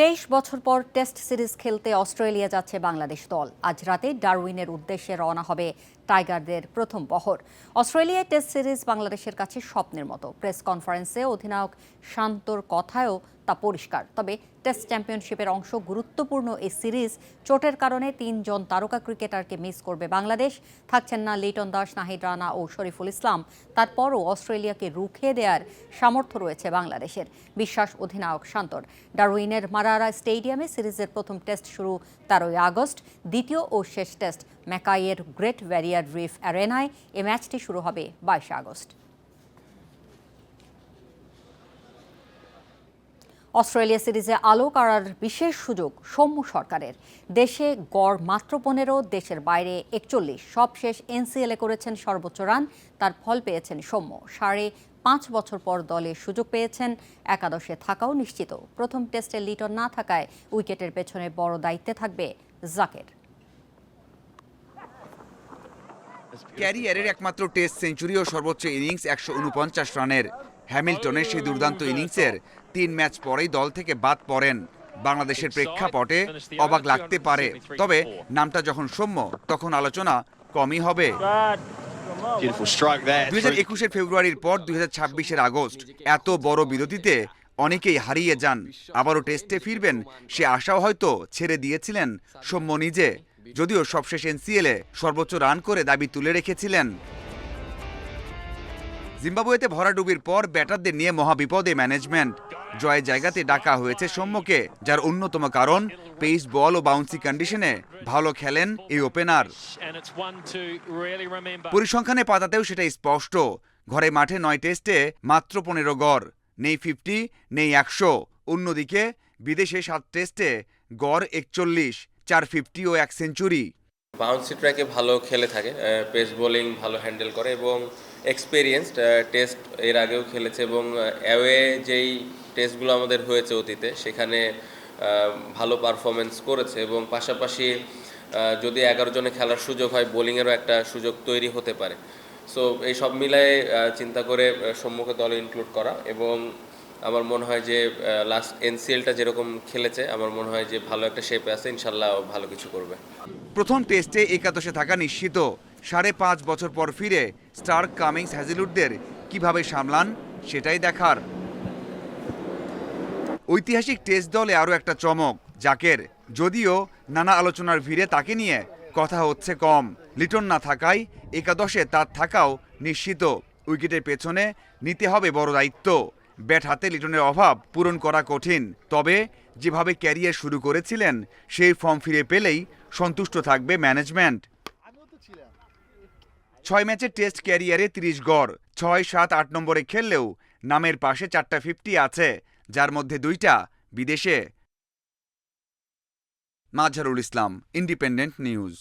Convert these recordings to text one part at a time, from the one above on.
23 বছর পর test series খেলতে অস্ট্রেলিয়া যাচ্ছে বাংলাদেশ দল। আজ রাতে ডারউইনের উদ্দেশ্যে রওনা হবে টাইগারদের প্রথম বহর। অস্ট্রেলিয়ায় টেস্ট সিরিজ বাংলাদেশের কাছে স্বপ্নের মতো। প্রেস কনফারেন্সে অধিনায়ক শান্তর কথায়ও তা পরিষ্কার। তবে টেস্ট চ্যাম্পিয়নশিপের অংশ গুরুত্বপূর্ণ এই সিরিজ চোটের কারণে 3 জন তারকা ক্রিকেটারকে মিস করবে বাংলাদেশ। থাকছেন না লিটন দাস, নাহিদ রানা ও শরীফুল ইসলাম। তারপরও অস্ট্রেলিয়াকে রুখে দেওয়ার সামর্থ্য রয়েছে বাংলাদেশের, বিশ্বাস অধিনায়ক শান্তর। ডারউইনের মারারা স্টেডিয়ামে সিরিজের প্রথম টেস্ট শুরু 13 আগস্ট। দ্বিতীয় ও শেষ টেস্ট ম্যাকাইয়ের গ্রেট ব্যারিয়ার রিফ অ্যারেনায়। এ ম্যাচটি শুরু হবে 22 আগস্ট। অস্ট্রেলিয়া সিরিজে আলো কাড়ার বিশেষ সুযোগ সৌম্য সরকারের। দেশে গড় মাত্র 15, দেশের বাইরে 41। সবশেষ এনসিএলে করেছেন সর্বোচ্চ রান। তার ফল পেয়েছেন সৌম্য। 5.5 বছর পর দলে সুযোগ পেয়েছেন, একাদশে থাকাও নিশ্চিত। প্রথম টেস্টে লিটন না থাকায় উইকেটের পেছনে বড় দায়িত্বে থাকবে জাকের। ক্যারিয়ারের একমাত্র টেস্ট সেঞ্চুরি ও সর্বোচ্চ ইনিংস 149 রানের। হ্যামিল্টনের সেই দুর্দান্ত ইনিংসের 3 ম্যাচ পরেই দল থেকে বাদ পড়েন। বাংলাদেশের প্রেক্ষাপটে অবাক লাগতে পারে, তবে নামটা যখন সৌম্য তখন আলোচনা কমই হবে। 2021 ফেব্রুয়ারির পর 2026 আগস্ট এত বড় বিরতিতে অনেকেই হারিয়ে যান। আবারও টেস্টে ফিরবেন সে আশাও হয়তো ছেড়ে দিয়েছিলেন সৌম্য নিজে, যদিও সবশেষ এনসিএলে সর্বোচ্চ রান করে দাবি তুলে রেখেছিলেন। জিম্বাবুয়েতে ভরাডুবির পর ব্যাটারদের নিয়ে মহাবিপদে ম্যানেজমেন্ট। জয়ের জায়গাতে ডাকা হয়েছে সৌম্যকে, যার অন্যতম কারণ পেস বল ও বাউন্সি কন্ডিশনে ভালো খেলেন এই ওপেনার। পরিসংখ্যানে পাতাতেও সেটা স্পষ্ট। ঘরে মাঠে 9 টেস্টে মাত্র 15 গড়, নেই 50, নেই 100। অন্যদিকে বিদেশে 7 টেস্টে গড় 41, 4 50 ও 1 সেঞ্চুরি। বাউন্সি ট্র্যাকে ভালো খেলে থাকে, পেস বোলিং ভালো হ্যান্ডেল করে এবং এক্সপেরিয়েন্সড। টেস্ট এর আগেও খেলেছে এবং অ্যাওয়ে যেই টেস্টগুলো আমাদের হয়েছে অতীতে সেখানে ভালো পারফরমেন্স করেছে এবং পাশাপাশি যদি 11 জনে খেলার সুযোগ হয় বোলিংয়েরও একটা সুযোগ তৈরি হতে পারে। সো এই সব মিলায়ে চিন্তা করে সম্মুখে দলে ইনক্লুড করা এবং আমার মনে হয় যে লাস্ট এনসিএলটা যেরকম খেলেছে আমার মনে হয় যে ভালো একটা শেপে আছে, ইনশাল্লাহ ভালো কিছু করবে। প্রথম টেস্টে একাদশে থাকা নিশ্চিত। 5.5 বছর পর ফিরে স্টার্ক, কামিংস, হ্যাজেলউডদের কিভাবে সামলান সেটাই দেখার। ঐতিহাসিক টেস্ট দলে আরও একটা চমক জাকের, যদিও নানা আলোচনার ভিড়ে তাকে নিয়ে কথা হচ্ছে কম। লিটন না থাকায় একাদশে তার থাকাও নিশ্চিত। উইকেটের পেছনে নিতে হবে বড় দায়িত্ব। ব্যাট হাতে লিটনের অভাব পূরণ করা কঠিন, তবে যেভাবে ক্যারিয়ার শুরু করেছিলেন সেই ফর্ম ফিরে পেলেই সন্তুষ্ট থাকবে ম্যানেজমেন্ট। 6 ম্যাচের টেস্ট ক্যারিয়ারে 30 গড়, 6, 7, 8 নম্বরে খেললেও নামের পাশে 4টা 50 আছে, যার মধ্যে 2টা বিদেশে। Mazharul Islam, independent news.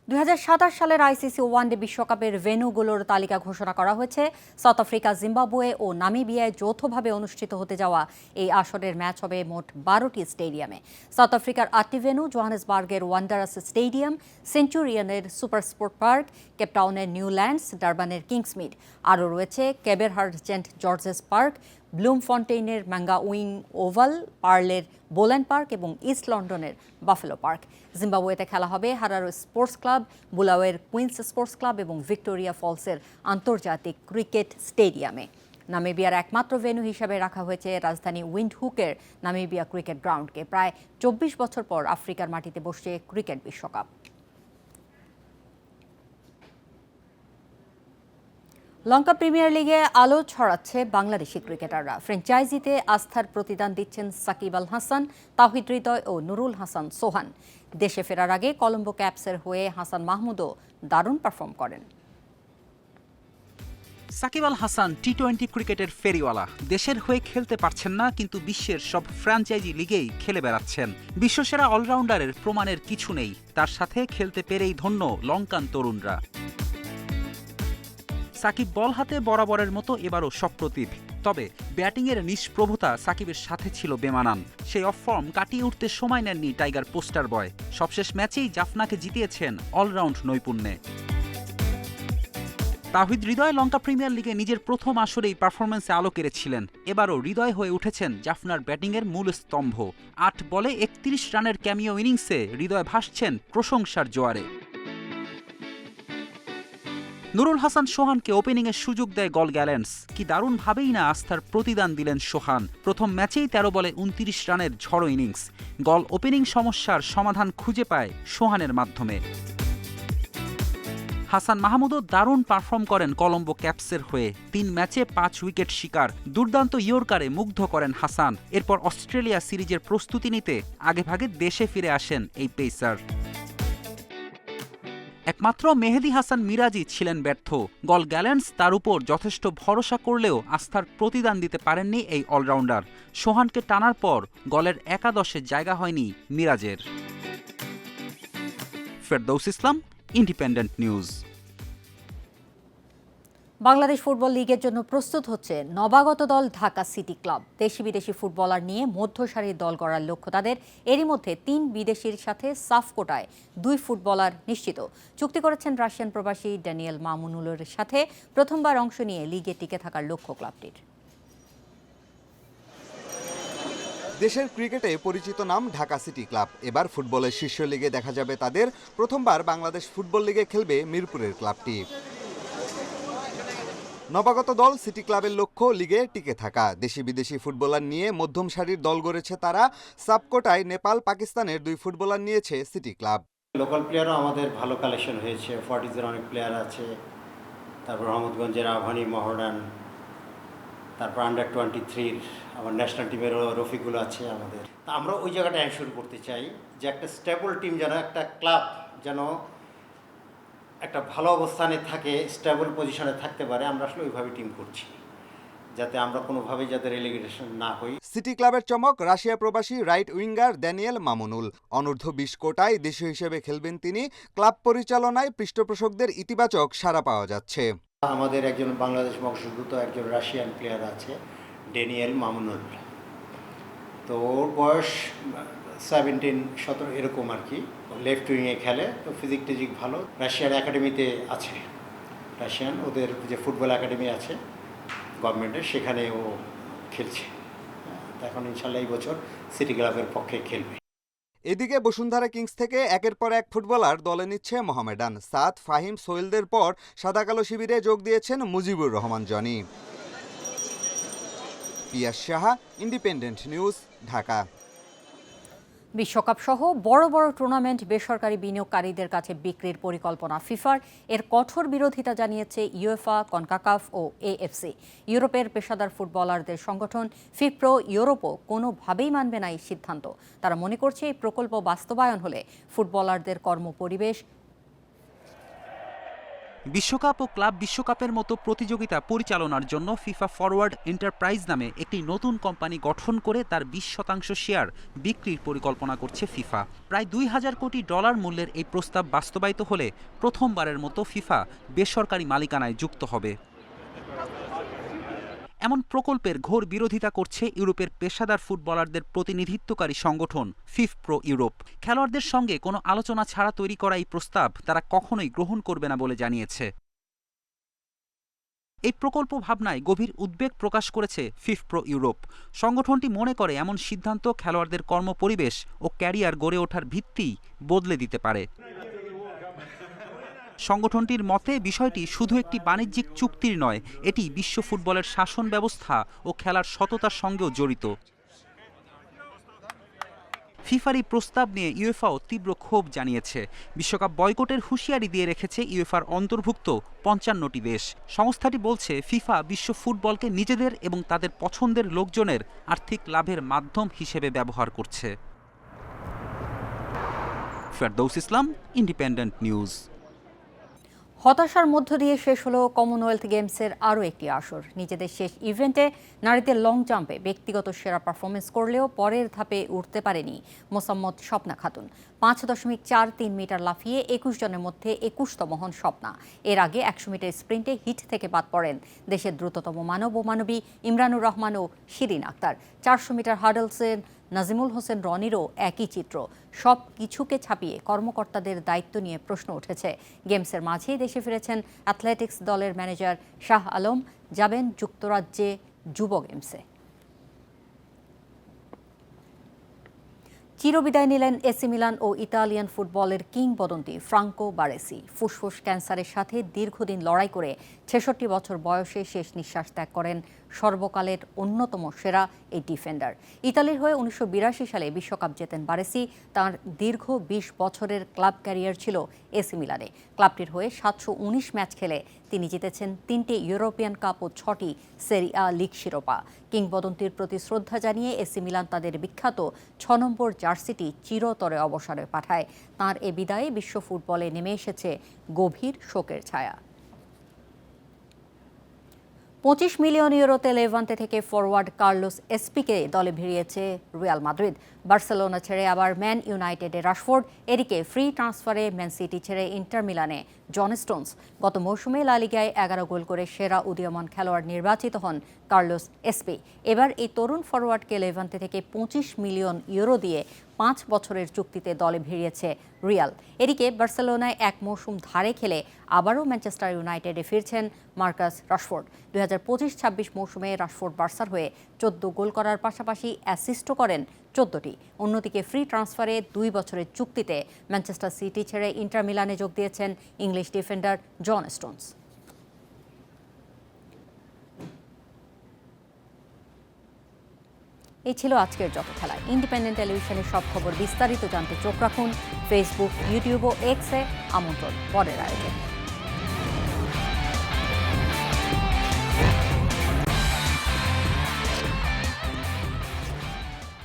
2027 সালের আইসিসি ওয়ানডে বিশ্বকাপের ভেন্যুগুলোর তালিকা ঘোষণা করা হয়েছে। সাউথ আফ্রিকা, জিম্বাবুয়ে ও নামিবিয়ায় যৌথভাবে অনুষ্ঠিত হতে যাওয়া এই আসরের ম্যাচ হবে মোট 12টি স্টেডিয়ামে। সাউথ আফ্রিকার 8টি ভেন্যু, জোহানেসবার্গের ওয়ান্ডারার্স স্টেডিয়াম, সেঞ্চুরিয়ানের সুপার স্পোর্ট পার্ক, কেপটাউনের নিউল্যান্ডস, ডারবানের কিংসমিড। আরও রয়েছে কেবেরহার্ড সেন্ট জর্জেস পার্ক, ব্লুমফন্টেইনের ম্যাঙ্গাউইং ওভাল, পার্লের বোল্যান্ড পার্ক এবং ইস্ট লন্ডনের বাফেলো পার্ক। জিম্বাবুয়েতে খেলা হবে হারারে স্পোর্টস ক্লাব, বুলাওয়ের কুইন্স স্পোর্টস ক্লাব এবং ভিক্টোরিয়া ফলসের আন্তর্জাতিক ক্রিকেট স্টেডিয়ামে। নামিবিয়ার একমাত্র ভেন্যু হিসাবে রাখা হয়েছে রাজধানী উইন্ডহুকের নামিবিয়া ক্রিকেট গ্রাউন্ডকে। প্রায় 24 বছর পর আফ্রিকার মাটিতে বসছে ক্রিকেট বিশ্বকাপ। লঙ্কা প্রিমিয়ার লিগে আলো ছড়াচ্ছে বাংলাদেশি ক্রিকেটাররা। ফ্র্যাঞ্চাইজিতে আস্থার প্রতিদান দিচ্ছেন সাকিব আল হাসান, তাওহিদ হৃদয় ও নুরুল হাসান সোহান। দেশে ফেরার আগে কলম্বো ক্যাপসের হয়ে হাসান মাহমুদও দারুণ পারফর্ম করেন। সাকিব আল হাসান টি-20 ক্রিকেটের ফেরিওয়ালা। দেশের হয়ে খেলতে পারছেন না, কিন্তু বিশ্বের সব ফ্র্যাঞ্চাইজি লিগেই খেলে বেড়াচ্ছেন। বিশ্বসেরা অলরাউন্ডারের প্রমাণের কিছু নেই, তার সাথে খেলতে পেরেই ধন্য লঙ্কান তরুণরা। সাকিব বল হাতে বরাবরের মতো এবারও সপ্রতিভ, তবে ব্যাটিংয়ের নিষ্প্রভতা সাকিবের সাথে ছিল বেমানান। সেই অফ ফর্ম কাটিয়ে উঠতে সময় নেননি টাইগার পোস্টার বয়। সবশেষ ম্যাচেই জাফনাকে জিতিয়েছেন অলরাউন্ড নৈপুণ্যে। তাহিদ হৃদয় লঙ্কা প্রিমিয়ার লিগে নিজের প্রথম আসরেই পারফরম্যান্সে আলো কেড়েছিলেন। এবারও হৃদয় হয়ে উঠেছেন জাফনার ব্যাটিংয়ের মূল স্তম্ভ। ৮ বলে ৩১ রানের ক্যামিও ইনিংসে হৃদয় ভাসছেন প্রশংসার জোয়ারে। নুরুল হাসান সোহানকে ওপেনিংয়ের সুযোগ দেয় গল গ্যালেন্টস। কি দারুণভাবেই না আস্থার প্রতিদান দিলেন সোহান। প্রথম ম্যাচেই ১৩ বলে ২৯ রানের ঝড়ো ইনিংস। গল ওপেনিং সমস্যার সমাধান খুঁজে পায় সোহানের মাধ্যমে। হাসান মাহমুদও দারুণ পারফর্ম করেন কলম্বো ক্যাপসের হয়ে। ৩ ম্যাচে ৫ উইকেট শিকার। দুর্দান্ত ইয়র্কারে মুগ্ধ করেন হাসান। এরপর অস্ট্রেলিয়া সিরিজের প্রস্তুতি নিতে আগেভাগে দেশে ফিরে আসেন এই পেসার। একমাত্র মেহেদী হাসান মিরাজই ছিলেন ব্যর্থ। গল গ্যালেন্টস তার উপর যথেষ্ট ভরসা করলেও আস্থার প্রতিদান দিতে পারেননি এই অলরাউন্ডার। সোহানকে টানার পর গলের একাদশে জায়গা হয়নি মিরাজের। ফেরদৌস ইসলাম, ইন্ডিপেন্ডেন্ট নিউজ। বাংলাদেশ ফুটবল লিগের জন্য প্রস্তুত হচ্ছে নবাগত দল ঢাকা সিটি ক্লাব। দেশি বিদেশি ফুটবলার নিয়ে মধ্যসারির দল গড়ার লক্ষ্য তাদের। এরই মধ্যে ৩ বিদেশির সাথে সাফ কোটায় ২ ফুটবলার নিশ্চিত। চুক্তি করেছেন রাশিয়ান প্রবাসী ড্যানিয়েল মামুনুলের সাথে। প্রথমবার অংশ নিয়ে লিগে টিকে থাকার লক্ষ্য ক্লাবটির। দেশের ক্রিকেটে পরিচিত নাম ঢাকা সিটি ক্লাব। এবার ফুটবলের শীর্ষ লিগে দেখা যাবে তাদের। প্রথমবার বাংলাদেশ ফুটবল লিগে খেলবে মিরপুরের ক্লাবটি। নবাগত দল সিটি ক্লাবের লক্ষ্য লিগে টিকে থাকা। দেশি বিদেশি ফুটবলার নিয়ে মধ্যম সারির দল গড়েছে তারা। সাবকোটায় নেপাল, পাকিস্তানের 2 ফুটবলার নিয়েছে সিটি ক্লাব। লোকাল প্লেয়ারও আমাদের ভালো কালেকশন হয়েছে। ফর্টিজের অনেক প্লেয়ার আছে, তারপর রহমতগঞ্জের আহ্বানী, মহরান, তারপর আন্ডার 23 আমার ন্যাশনাল টিমেরও রফিকুল আছে আমাদের। তা আমরা ওই জায়গাটা এনশিওর করতে চাই যে একটা স্টেবল টিম, যেন একটা ক্লাব যেন একটা ভালো অবস্থানে থাকে, স্টেবল পজিশনে থাকতে পারে। আমরা আসলে ওইভাবে টিম করছি যাতে আমরা কোনোভাবেই যাতে রেলিগেশন না হই। সিটি ক্লাবের চমক রাশিয়া প্রবাসী রাইট উইঙ্গার ড্যানিয়েল মামুনুল। অনূর্ধ্ব 20 কোটায় দেশীয় হিসেবে খেলবেন তিনি। ক্লাব পরিচালনায় পৃষ্ঠপোষকদের ইতিবাচক সাড়া পাওয়া যাচ্ছে। আমাদের একজন বাংলাদেশ বংশোদ্ভূত একজন রাশিয়ান প্লেয়ার আছে, ড্যানিয়েল মামুনুল। তো ওর বয়স 17-17 এরকম আর কি। লেফট উইংয়ে খেলে, তো ফিজিক টিজিক ভালো। রাশিয়ার একাডেমিতে আছে, রাশিয়ান ওদের যে ফুটবল একাডেমি আছে গভর্নমেন্টের, সেখানে ও খেলছে। এখন ইনশাল্লাহ এই বছর সিটি ক্লাবের পক্ষে খেলবে। এদিকে বসুন্ধরা কিংস থেকে একের পর এক ফুটবলার দলে নিচ্ছে মোহামেডান। সাদ, ফাহিম, সোহেলদের পর সাদা-কালো শিবিরে যোগ দিয়েছেন মুজিবুর রহমান জনি। পিয়াস সাহা, ইন্ডিপেন্ডেন্ট নিউজ, ঢাকা। বিশ্বকাপ সহ বড় বড় টুর্নামেন্ট বেসরকারি বিনিয়োগকারীদের কাছে বিক্রির পরিকল্পনা ফিফার। এর কঠোর বিরোধিতা জানিয়েছে ইউএফা, কনকাকাফ ও এএফসি। ইউরোপের পেশাদার ফুটবলারদের সংগঠন ফিফপ্রো ইউরোপও কোনোভাবেই মানবে না এই সিদ্ধান্ত। তারা মনে করছে এই প্রকল্প বাস্তবায়ন হলে ফুটবলারদের কর্মপরিবেশ। বিশ্বকাপ ও ক্লাব বিশ্বকাপের মতো প্রতিযোগিতা পরিচালনার জন্য ফিফা ফরওয়ার্ড এন্টারপ্রাইজ নামে একটি নতুন কোম্পানি গঠন করে তার 20% শেয়ার বিক্রির পরিকল্পনা করছে ফিফা। প্রায় $2000 কোটি মূল্যের এই প্রস্তাব বাস্তবায়িত হলে প্রথমবারের মতো ফিফা বেসরকারি মালিকানায় যুক্ত হবে। এমন প্রকল্পের ঘোর বিরোধিতা করছে ইউরোপের পেশাদার ফুটবলারদের প্রতিনিধিত্বকারী সংগঠন ফিফপ্রো ইউরোপ। খেলোয়াড়দের সঙ্গে কোনো আলোচনা ছাড়া তৈরি করা এই প্রস্তাব তারা কখনোই গ্রহণ করবে না বলে জানিয়েছে। এই প্রকল্প ভাবনায় গভীর উদ্বেগ প্রকাশ করেছে ফিফপ্রো ইউরোপ। সংগঠনটি মনে করে এমন সিদ্ধান্ত খেলোয়াড়দের কর্মপরিবেশ ও ক্যারিয়ার গড়ে ওঠার ভিত্তি বদলে দিতে পারে। সংগঠনটির মতে বিষয়টি শুধু একটি বাণিজ্যিক চুক্তির নয়, এটি বিশ্ব ফুটবলের শাসন ব্যবস্থা ও খেলার সততার সঙ্গেও জড়িত। ফিফার এই প্রস্তাব নিয়ে ইউএফাও তীব্র ক্ষোভ জানিয়েছে। বিশ্বকাপ বয়কটের হুঁশিয়ারি দিয়ে রেখেছে ইউএফার অন্তর্ভুক্ত 55টি দেশ। সংস্থাটি বলছে ফিফা বিশ্ব ফুটবলকে নিজেদের এবং তাদের পছন্দের লোকজনের আর্থিক লাভের মাধ্যম হিসেবে ব্যবহার করছে। ফেরদৌস ইসলাম, ইন্ডিপেন্ডেন্ট নিউজ। হতাশার মধ্য দিয়ে শেষ হলো কমনওয়েলথ গেমসের আরও একটি আসর। নিজেদের শেষ ইভেন্টে নারীদের লং জাম্পে ব্যক্তিগত সেরা পারফরমেন্স করলেও পরের ধাপে উঠতে পারেনি মোসাম্মদ স্বপ্না খাতুন। 5.43 মিটার লাফিয়ে 21 জনের মধ্যে 21তম হন স্বপ্না। এর আগে 100 মিটার স্প্রিন্টে হিট থেকে বাদ পড়েন দেশের দ্রুততম মানব ও মানবী ইমরানুর রহমান ও শিরিন আক্তার। 400 মিটার হার্ডলসে নাজিমুল হোসেন রনিরও একই চিত্র। সব কিছুকে ছাপিয়ে কর্মকর্তাদের দায়িত্ব নিয়ে প্রশ্ন উঠেছে। গেমসের মাঝেই দেশে ফিরেছেন অ্যাথলেটিক্স দলের ম্যানেজার শাহ আলম, যাবেন যুক্তরাজ্যে যুব গেমসে। চিরবিদায় নিলেন এসি মিলান ও ইতালিয়ান ফুটবলের কিংবদন্তি ফ্রাঙ্কো বারেসি। ফুসফুস ক্যান্সারের সাথে দীর্ঘদিন লড়াই করে 66 বছর বয়সে শেষ নিঃশ্বাস ত্যাগ করেন সর্বকালের অন্যতম সেরা এই ডিফেন্ডার। ইতালির হয়ে 1982 সালে বিশ্বকাপ জেতেন বারেসি। তার দীর্ঘ 20 বছরের ক্লাব ক্যারিয়ার ছিল এসি মিলানে। ক্লাবটির হয়ে 719 ম্যাচ খেলে তিনি জিতেছেন 3টি ইউরোপিয়ান কাপ ও 6টি সেরি আ লিগ শিরোপা। কিংবদন্তির প্রতি শ্রদ্ধা জানিয়ে এসি মিলান তাদের বিখ্যাত 6 নম্বর জার্সিটি চিরতরে অবসরে পাঠায়। তাঁর এ বিদায়ে বিশ্ব ফুটবলে নেমে এসেছে গভীর শোকের ছায়া। 25 মিলিয়ন ইউরোতে লেভান্তে থেকে ফরওয়ার্ড কার্লোস এসপিকে দলে ভিড়িয়েছে রিয়াল মাদ্রিদ। বার্সেলোনা ছেড়ে আবার ম্যান ইউনাইটেডে রাশফোর্ড। এদিকে ফ্রি ট্রান্সফারে ম্যান সিটি ছেড়ে ইন্টার মিলানে জন স্টোনস। গত মৌসুমে লা লিগায় 11 গোল করে সেরা উদীয়মান খেলোয়াড় নির্বাচিত হন কার্লোস এসপি। এবার এই তরুণ ফরওয়ার্ডকে লেভান্তে থেকে 25 মিলিয়ন ইউরো দিয়ে 5 বছরের চুক্তিতে দলে ভিড়িয়েছে রিয়াল। এদিকে বার্সেলোনায় এক মৌসুম ধারে খেলে আবারও ম্যানচেস্টার ইউনাইটেডে ফিরছেন মার্কাস রাশফোর্ড। 2025-26 মৌসুমে রাশফোর্ড বার্সার হয়ে 14 গোল করার পাশাপাশি অ্যাসিস্টও করেন 14টি। অন্যদিকে ফ্রি ট্রান্সফারে 2 বছরের চুক্তিতে ম্যানচেস্টার সিটি ছেড়ে ইন্টার মিলানে যোগ দিয়েছেন ইংলিশ ডিফেন্ডার জন স্টোনস। এই ছিল আজকের যত খেলা। ইন্ডিপেন্ডেন্ট টেলিভিশনের সব খবর বিস্তারিত জানতে চোখ রাখুন ফেসবুক, ইউটিউব ও এক্সে। আমন্ত্রণ পরের আয়োজনে।